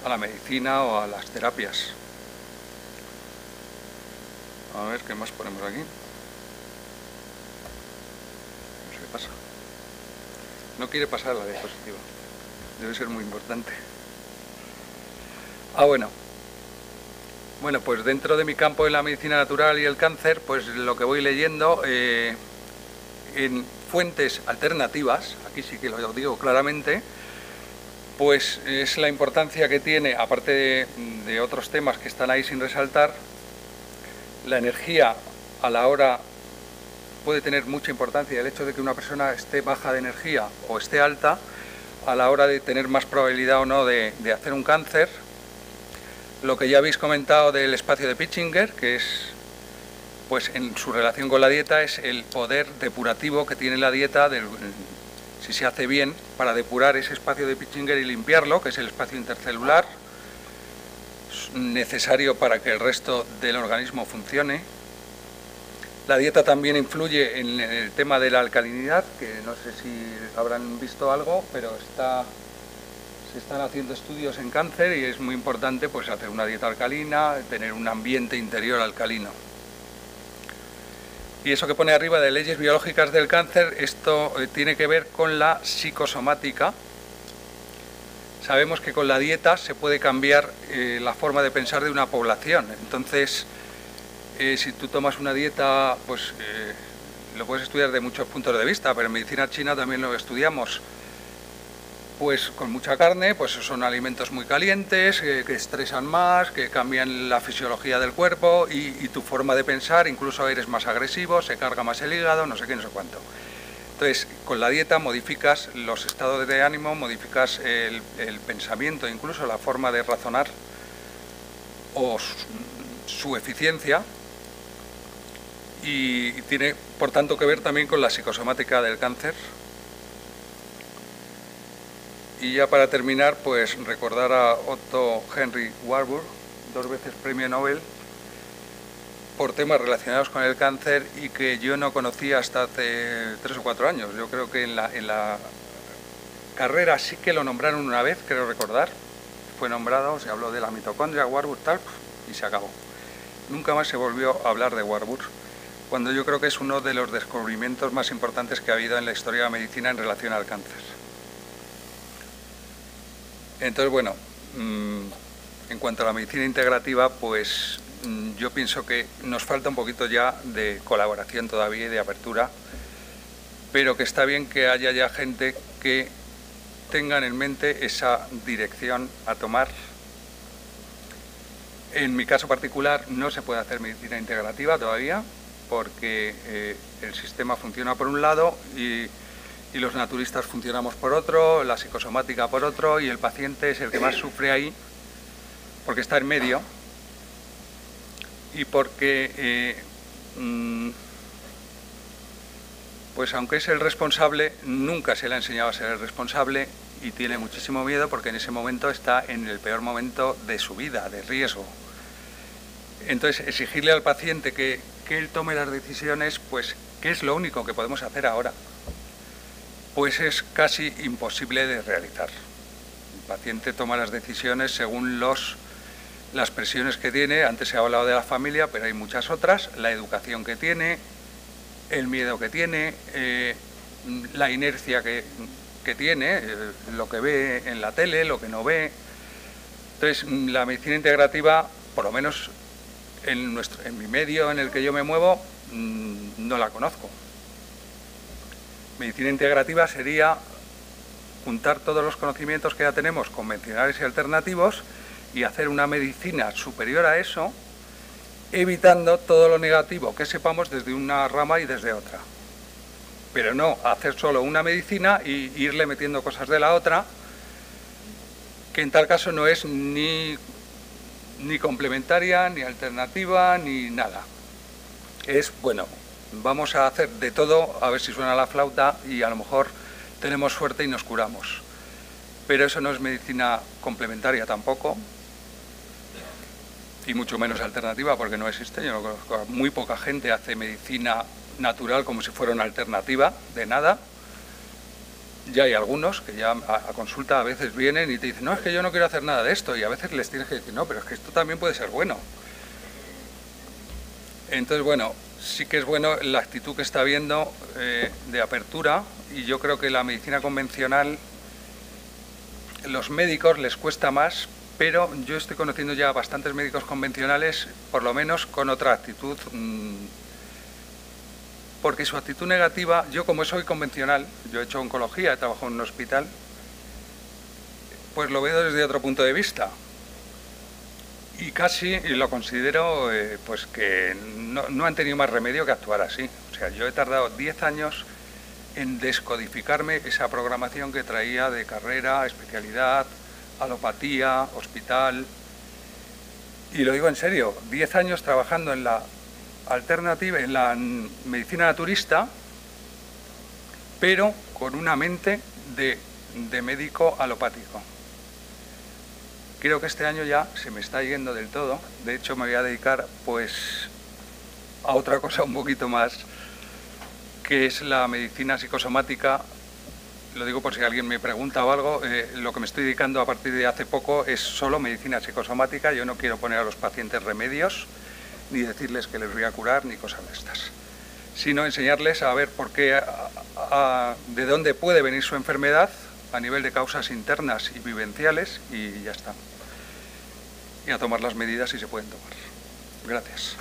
A: a la medicina o a las terapias. A ver, ¿qué más ponemos aquí? No sé qué pasa. No quiere pasar la diapositiva. Debe ser muy importante. Bueno, pues dentro de mi campo en la medicina natural y el cáncer, pues lo que voy leyendo en fuentes alternativas, aquí sí que lo digo claramente, pues es la importancia que tiene, aparte de otros temas que están ahí sin resaltar, la energía a la hora puede tener mucha importancia. El hecho de que una persona esté baja de energía o esté alta, a la hora de tener más probabilidad o no de hacer un cáncer. Lo que ya habéis comentado del espacio de Pitchinger, que es, pues en su relación con la dieta, es el poder depurativo que tiene la dieta, si se hace bien, para depurar ese espacio de Pitchinger y limpiarlo, que es el espacio intercelular, necesario para que el resto del organismo funcione. La dieta también influye en el tema de la alcalinidad, que no sé si habrán visto algo, pero se están haciendo estudios en cáncer y es muy importante pues hacer una dieta alcalina, tener un ambiente interior alcalino. Y eso que pone arriba de leyes biológicas del cáncer, esto tiene que ver con la psicosomática. Sabemos que con la dieta se puede cambiar la forma de pensar de una población. Entonces, si tú tomas una dieta, pues lo puedes estudiar de muchos puntos de vista, pero en medicina china también lo estudiamos. Pues con mucha carne, pues son alimentos muy calientes, que estresan más, que cambian la fisiología del cuerpo y tu forma de pensar, incluso eres más agresivo, se carga más el hígado, no sé qué, no sé cuánto. Entonces, con la dieta modificas los estados de ánimo, modificas el pensamiento, incluso la forma de razonar o su eficiencia. y tiene, por tanto, que ver también con la psicosomática del cáncer. Y ya para terminar, pues recordar a Otto Henry Warburg, 2 veces premio Nobel, por temas relacionados con el cáncer y que yo no conocía hasta hace 3 o 4 años. Yo creo que en la carrera sí que lo nombraron una vez, creo recordar. Fue nombrado, se habló de la mitocondria, Warburg, tal, y se acabó. Nunca más se volvió a hablar de Warburg, cuando yo creo que es uno de los descubrimientos más importantes que ha habido en la historia de la medicina en relación al cáncer. Entonces, bueno, en cuanto a la medicina integrativa, pues yo pienso que nos falta un poquito ya de colaboración todavía y de apertura, pero que está bien que haya ya gente que tengan en mente esa dirección a tomar. En mi caso particular no se puede hacer medicina integrativa todavía, porque el sistema funciona por un lado y los naturistas funcionamos por otro, la psicosomática por otro, y el paciente es el que más sufre ahí, porque está en medio y porque, pues aunque es el responsable, nunca se le ha enseñado a ser el responsable y tiene muchísimo miedo porque en ese momento está en el peor momento de su vida, de riesgo. Entonces, exigirle al paciente que él tome las decisiones, pues, ¿qué es lo único que podemos hacer ahora? Pues es casi imposible de realizar. El paciente toma las decisiones según las presiones que tiene. Antes se ha hablado de la familia, pero hay muchas otras. La educación que tiene, el miedo que tiene, la inercia que tiene, lo que ve en la tele, lo que no ve. Entonces, la medicina integrativa, por lo menos en mi medio en el que yo me muevo, no la conozco. Medicina integrativa sería juntar todos los conocimientos que ya tenemos, convencionales y alternativos, y hacer una medicina superior a eso, evitando todo lo negativo que sepamos desde una rama y desde otra. Pero no hacer solo una medicina y irle metiendo cosas de la otra, que en tal caso no es ni complementaria, ni alternativa, ni nada. Es, bueno, vamos a hacer de todo, a ver si suena la flauta y a lo mejor tenemos suerte y nos curamos. Pero eso no es medicina complementaria tampoco, y mucho menos alternativa porque no existe. Yo no conozco, muy poca gente hace medicina natural como si fuera una alternativa de nada. Ya hay algunos que ya a consulta a veces vienen y te dicen, no, es que yo no quiero hacer nada de esto, y a veces les tienes que decir, no, pero es que esto también puede ser bueno. Entonces, bueno, sí que es bueno la actitud que está habiendo de apertura, y yo creo que la medicina convencional, los médicos les cuesta más, pero yo estoy conociendo ya bastantes médicos convencionales, por lo menos con otra actitud, porque su actitud negativa, yo como soy convencional, yo he hecho oncología, he trabajado en un hospital, pues lo veo desde otro punto de vista. Y casi lo considero pues que no han tenido más remedio que actuar así. O sea, yo he tardado 10 años en descodificarme esa programación que traía de carrera, especialidad, alopatía, hospital. Y lo digo en serio, 10 años trabajando en la alternativa, en la medicina naturista, pero con una mente de médico alopático. Creo que este año ya se me está yendo del todo. De hecho, me voy a dedicar pues a otra cosa un poquito más, que es la medicina psicosomática. Lo digo por si alguien me pregunta o algo, lo que me estoy dedicando a partir de hace poco es solo medicina psicosomática. Yo no quiero poner a los pacientes remedios, ni decirles que les voy a curar, ni cosas de estas, sino enseñarles a ver por qué, de dónde puede venir su enfermedad, a nivel de causas internas y vivenciales, y ya está. Y a tomar las medidas si se pueden tomar. Gracias.